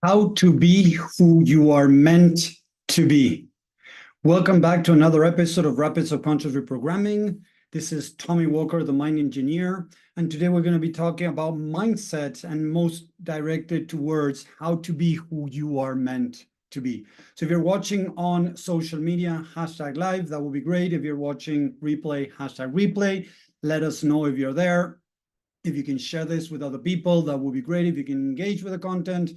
How to be who you are meant to be. Welcome back to another episode of Rapid Subconscious Reprogramming. This is Tommy Walker, the mind engineer, and today we're going to be talking about mindset and most directed towards how to be who you are meant to be. So if you're watching on social media, hashtag live, that would be great. If you're watching replay, hashtag replay, let us know if you're there. If you can share this with other people, that would be great. If you can engage with the content,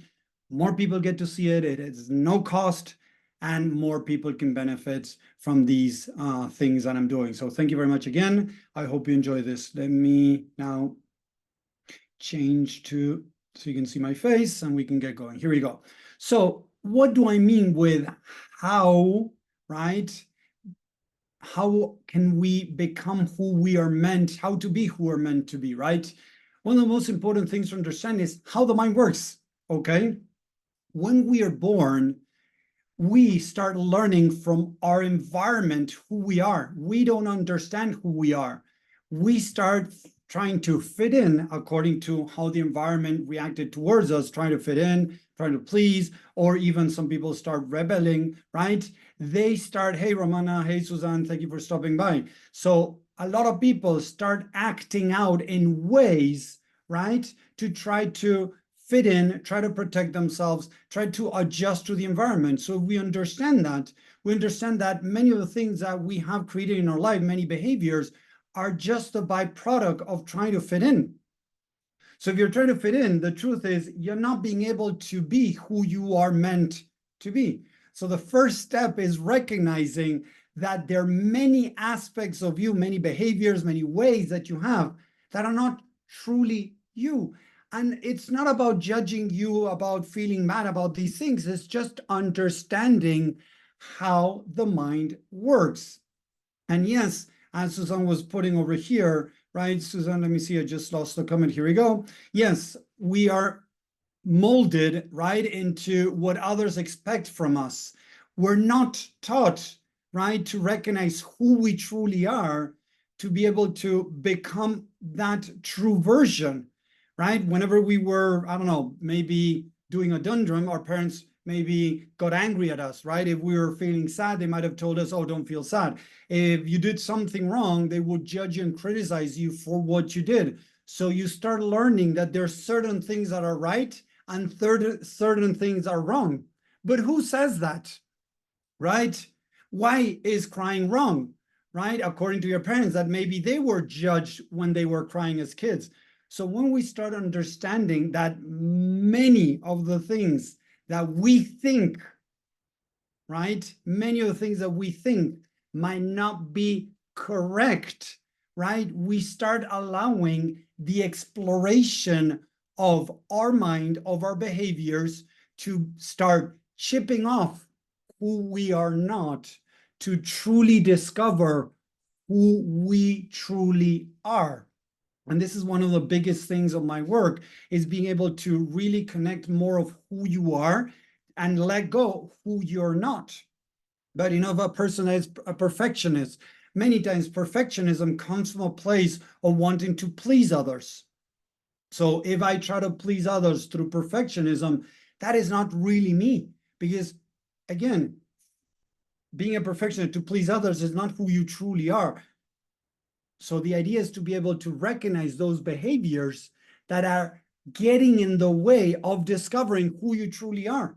more people get to see it. It is no cost, and more people can benefit from these things that I'm doing. So thank you very much again. I hope you enjoy this. Let me now change to so you can see my face and we can get going. Here we go. So what do I mean with how, right? How can we become who we are meant, how to be who we're meant to be, right? One of the most important things to understand is how the mind works, okay? When we are born, we start learning from our environment who we are. We don't understand who we are. We start trying to fit in according to how the environment reacted towards us, trying to fit in, trying to please, or even some people start rebelling, right? They start, hey, Romana, hey, Suzanne, thank you for stopping by. So a lot of people start acting out in ways, right, to try to fit in, try to protect themselves, try to adjust to the environment. So we understand that many of the things that we have created in our life, many behaviors, are just a byproduct of trying to fit in. So if you're trying to fit in, the truth is you're not being able to be who you are meant to be. So the first step is recognizing that there are many aspects of you, many behaviors, many ways that you have that are not truly you. And it's not about judging you, about feeling mad about these things. It's just understanding how the mind works. And yes, as Suzanne was putting over here, right? Suzanne, let me see, I just lost the comment. Here we go. Yes, we are molded right into what others expect from us. We're not taught, right, to recognize who we truly are, to be able to become that true version, right? Whenever we were, I don't know, maybe doing a dundrum, our parents maybe got angry at us, right? If we were feeling sad, they might have told us, oh, don't feel sad. If you did something wrong, they would judge you and criticize you for what you did. So you start learning that there are certain things that are right and certain things are wrong. But who says that, right? Why is crying wrong, right? According to your parents, that maybe they were judged when they were crying as kids. So when we start understanding that many of the things that we think, right? Many of the things that we think might not be correct, right? We start allowing the exploration of our mind, of our behaviors, to start chipping off who we are not, to truly discover who we truly are. And this is one of the biggest things of my work, is being able to really connect more of who you are and let go who you're not. But you know, if a person is a perfectionist, many times perfectionism comes from a place of wanting to please others. So if I try to please others through perfectionism, that is not really me. Because again, being a perfectionist to please others is not who you truly are. So the idea is to be able to recognize those behaviors that are getting in the way of discovering who you truly are.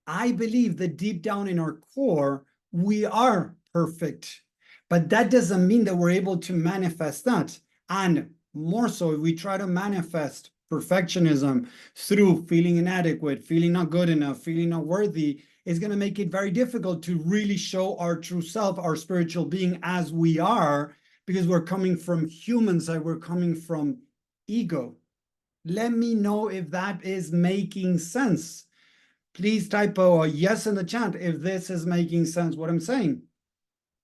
I believe that deep down in our core, we are perfect, but that doesn't mean that we're able to manifest that. And more so, if we try to manifest perfectionism through feeling inadequate, feeling not good enough, feeling not worthy, is going to make it very difficult to really show our true self, our spiritual being as we are, because we're coming from human side, we're coming from ego. Let me know if that is making sense. Please type a yes in the chat if this is making sense, what I'm saying.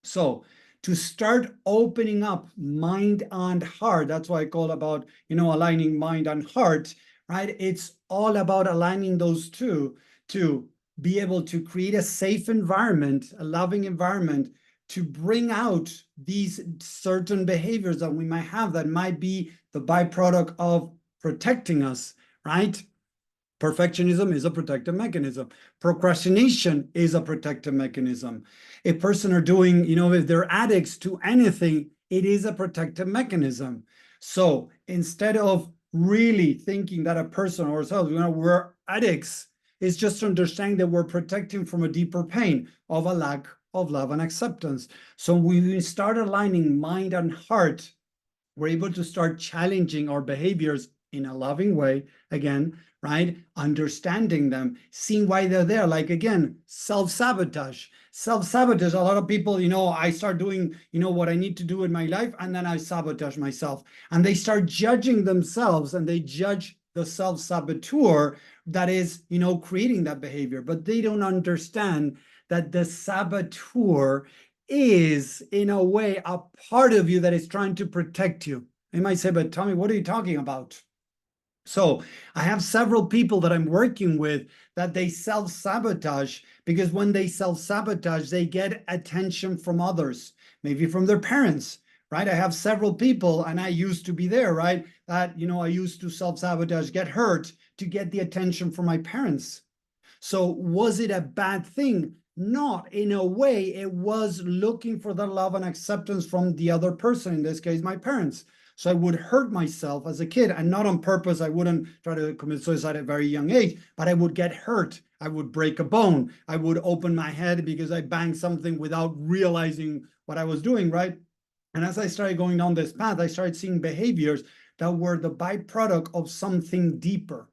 So to start opening up mind and heart, that's why I call about, aligning mind and heart, right? It's all about aligning those two to be able to create a safe environment, a loving environment, to bring out these certain behaviors that we might have that might be the byproduct of protecting us, right? Perfectionism is a protective mechanism. Procrastination is a protective mechanism. A person are doing, if they're addicts to anything, it is a protective mechanism. So instead of really thinking that a person or ourselves, we're addicts, it's just understanding that we're protecting from a deeper pain of a lack of love and acceptance. So when we start aligning mind and heart, we're able to start challenging our behaviors in a loving way again, right? Understanding them, seeing why they're there. Like, again, self-sabotage. Self-sabotage, a lot of people, I start doing, what I need to do in my life, and then I sabotage myself. And they start judging themselves, and they judge the self-saboteur that is, creating that behavior. But they don't understand that the saboteur is, in a way, a part of you that is trying to protect you. You might say, but Tommy, what are you talking about? So I have several people that I'm working with that they self-sabotage, because when they self-sabotage, they get attention from others, maybe from their parents, right? I have several people, and I used to be there, right? That, I used to self-sabotage, get hurt to get the attention from my parents. So was it a bad thing? Not in a way. It was looking for the love and acceptance from the other person, in this case, my parents. So I would hurt myself as a kid, and not on purpose. I wouldn't try to commit suicide at a very young age, but I would get hurt. I would break a bone. I would open my head because I banged something without realizing what I was doing, right? And as I started going down this path, I started seeing behaviors that were the byproduct of something deeper.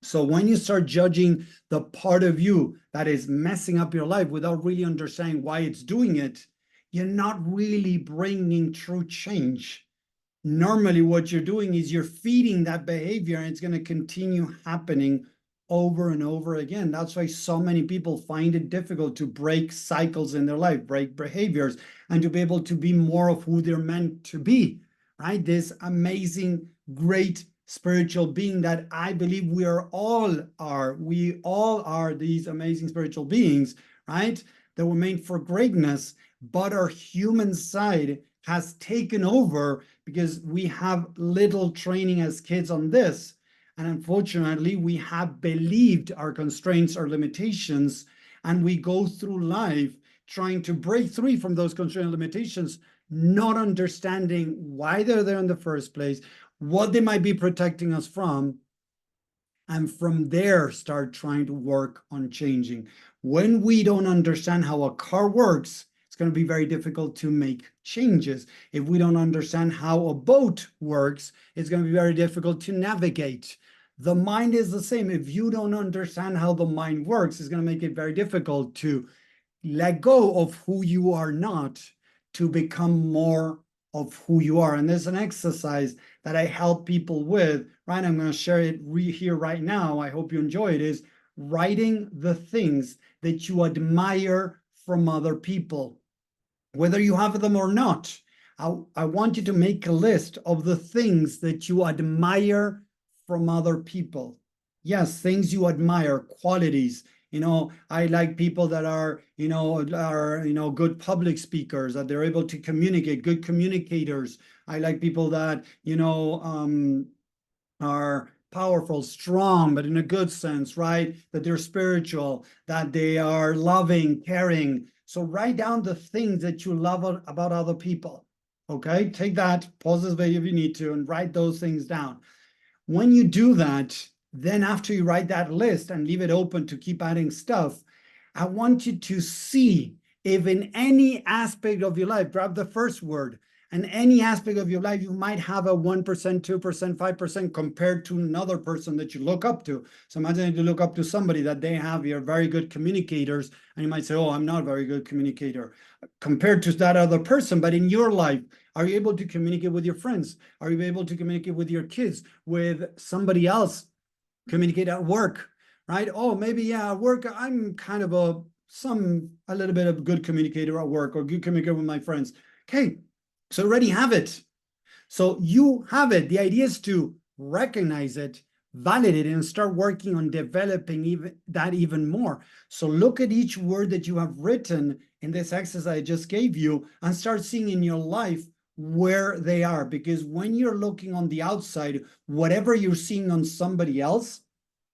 So when you start judging the part of you that is messing up your life without really understanding why it's doing it, you're not really bringing true change. Normally, what you're doing is you're feeding that behavior, and it's going to continue happening over and over again. That's why so many people find it difficult to break cycles in their life, break behaviors, and to be able to be more of who they're meant to be, right? This amazing, great spiritual being that I believe we all are these amazing spiritual beings, right? That were made for greatness, but our human side has taken over because we have little training as kids on this. And unfortunately, we have believed our constraints, our limitations, and we go through life trying to break free from those constraints and limitations, not understanding why they're there in the first place, what they might be protecting us from, and from there start trying to work on changing. When we don't understand how a car works, it's going to be very difficult to make changes. If we don't understand how a boat works, it's going to be very difficult to navigate. The mind is the same. If you don't understand how the mind works, it's going to make it very difficult to let go of who you are not to become more of who you are. And there's an exercise that I help people with, right? I'm going to share it here right now. I hope you enjoy it. Is writing the things that you admire from other people, whether you have them or not. I want you to make a list of the things that you admire from other people. Yes, things you admire, qualities. I like people that are good public speakers, that they're able to communicate, good communicators. I like people that are powerful, strong, but in a good sense, right? That they're spiritual, that they are loving, caring. So write down the things that you love about other people. Okay, take that, pause this video if you need to, and write those things down. When you do that, then after you write that list and leave it open to keep adding stuff, I want you to see if in any aspect of your life, grab the first word, and any aspect of your life, you might have a 1%, 2%, 5% compared to another person that you look up to. So imagine if you look up to somebody that you're very good communicators, and you might say, oh, I'm not a very good communicator compared to that other person. But in your life, are you able to communicate with your friends? Are you able to communicate with your kids, with somebody else? Communicate at work, right? Oh, maybe, yeah, at work, I'm kind of a little bit of a good communicator at work, or good communicator with my friends. Okay, so already have it. So you have it. The idea is to recognize it, validate it, and start working on developing even more. So look at each word that you have written in this exercise I just gave you, and start seeing in your life where they are. Because when you're looking on the outside, whatever you're seeing on somebody else,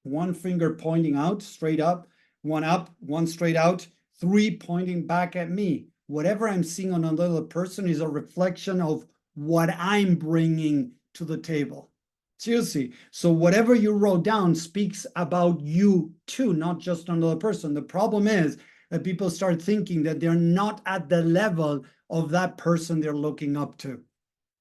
one finger pointing out, straight up, one straight out, three pointing back at me. Whatever I'm seeing on another person is a reflection of what I'm bringing to the table. Seriously. So whatever you wrote down speaks about you too, not just another person. The problem is that people start thinking that they're not at the level of that person they're looking up to.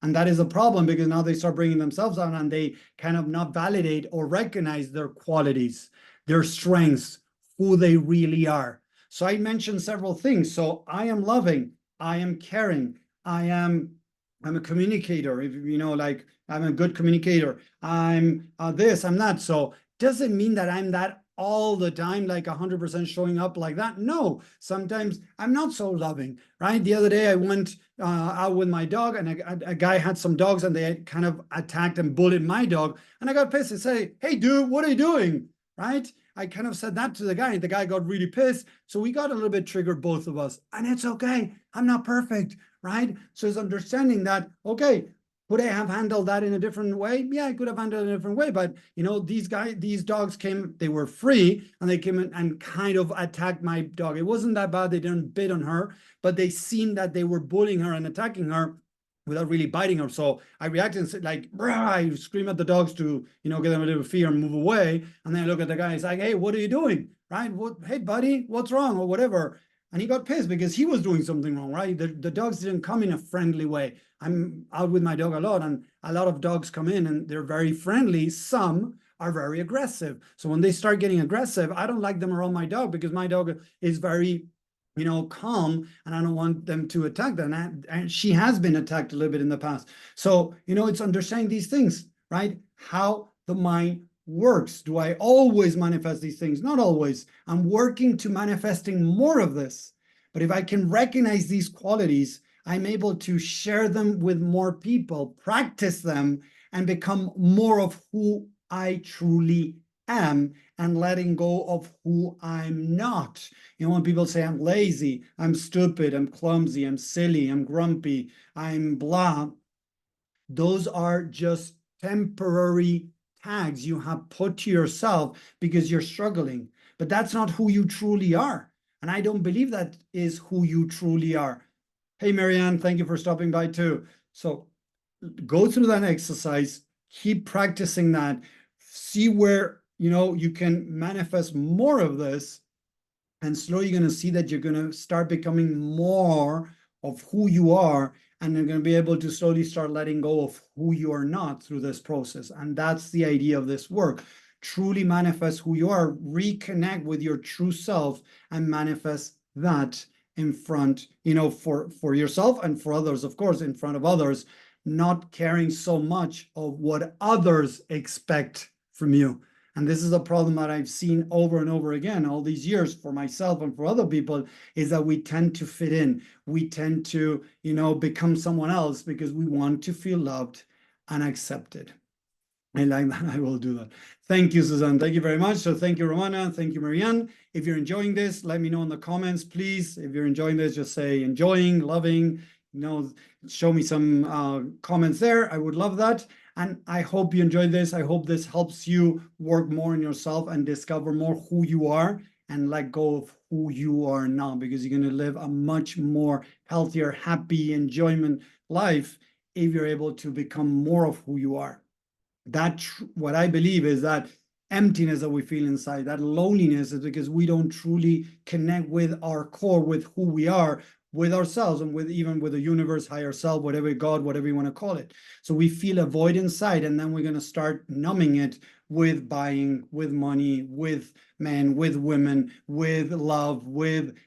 And that is a problem because now they start bringing themselves on and they kind of not validate or recognize their qualities, their strengths, who they really are. So I mentioned several things. So I am loving, I am caring, I'm a communicator, if you know, like I'm a good communicator, I'm this, I'm that. So doesn't mean that I'm that all the time, like 100% showing up like that. No, sometimes I'm not so loving, right? The other day I went out with my dog and a guy had some dogs and they kind of attacked and bullied my dog. And I got pissed and say, hey, dude, what are you doing? Right? I kind of said that to the guy. The guy got really pissed. So we got a little bit triggered, both of us. And it's okay. I'm not perfect, right? So it's understanding that, okay, could I have handled that in a different way? Yeah, I could have handled it in a different way. But, you know, these dogs came, they were free and they came in and kind of attacked my dog. It wasn't that bad. They didn't bite on her, but they seen that they were bullying her and attacking her without really biting her. So I reacted and said, like, I scream at the dogs to, you know, get them a little fear and move away. And then I look at the guy, he's like, hey, what are you doing? Right? What, hey, buddy, what's wrong? Or whatever. And he got pissed because he was doing something wrong, right? The dogs didn't come in a friendly way. I'm out with my dog a lot, and a lot of dogs come in and they're very friendly. Some are very aggressive. So when they start getting aggressive, I don't like them around my dog because my dog is very, you know, calm, and I don't want them to attack them. And she has been attacked a little bit in the past. So, you know, it's understanding these things, right? How the mind works. Do I always manifest these things? Not always. I'm working to manifesting more of this. But if I can recognize these qualities, I'm able to share them with more people, practice them, and become more of who I truly am, and letting go of who I'm not. You know, when people say I'm lazy, I'm stupid, I'm clumsy, I'm silly, I'm grumpy, I'm blah, those are just temporary tags you have put to yourself because you're struggling. But that's not who you truly are. And I don't believe that is who you truly are. Hey, Marianne, thank you for stopping by too. So go through that exercise, keep practicing that, see where, you know, you can manifest more of this, and slowly you're going to see that you're going to start becoming more of who you are, and you're going to be able to slowly start letting go of who you are not through this process. And that's the idea of this work. Truly manifest who you are, reconnect with your true self, and manifest that in front, you know, for yourself and for others, of course, in front of others, not caring so much of what others expect from you. And this is a problem that I've seen over and over again all these years for myself and for other people, is that we tend to fit in. We tend to, you know, become someone else because we want to feel loved and accepted. I like that. I will do that. Thank you, Suzanne. Thank you very much. So thank you, Romana. Thank you, Marianne. If you're enjoying this, let me know in the comments, please. If you're enjoying this, just say enjoying, loving, you know, show me some comments there. I would love that. And I hope you enjoyed this. I hope this helps you work more on yourself and discover more who you are, and let go of who you are now, because you're going to live a much more healthier, happy, enjoyment life if you're able to become more of who you are. That what I believe is that emptiness that we feel inside, that loneliness, is because we don't truly connect with our core, with who we are, with ourselves, and with even with the universe, higher self, whatever, God, whatever you want to call it. So we feel a void inside, and then we're going to start numbing it with buying, with money, with men, with women, with love, with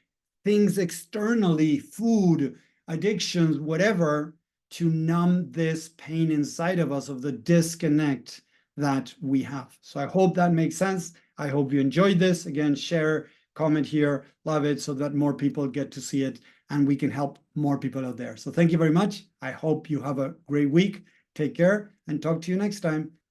things externally, food, addictions, whatever, to numb this pain inside of us of the disconnect that we have. So I hope that makes sense. I hope you enjoyed this. Again, share, comment here, love it, so that more people get to see it and we can help more people out there. So thank you very much. I hope you have a great week. Take care and talk to you next time.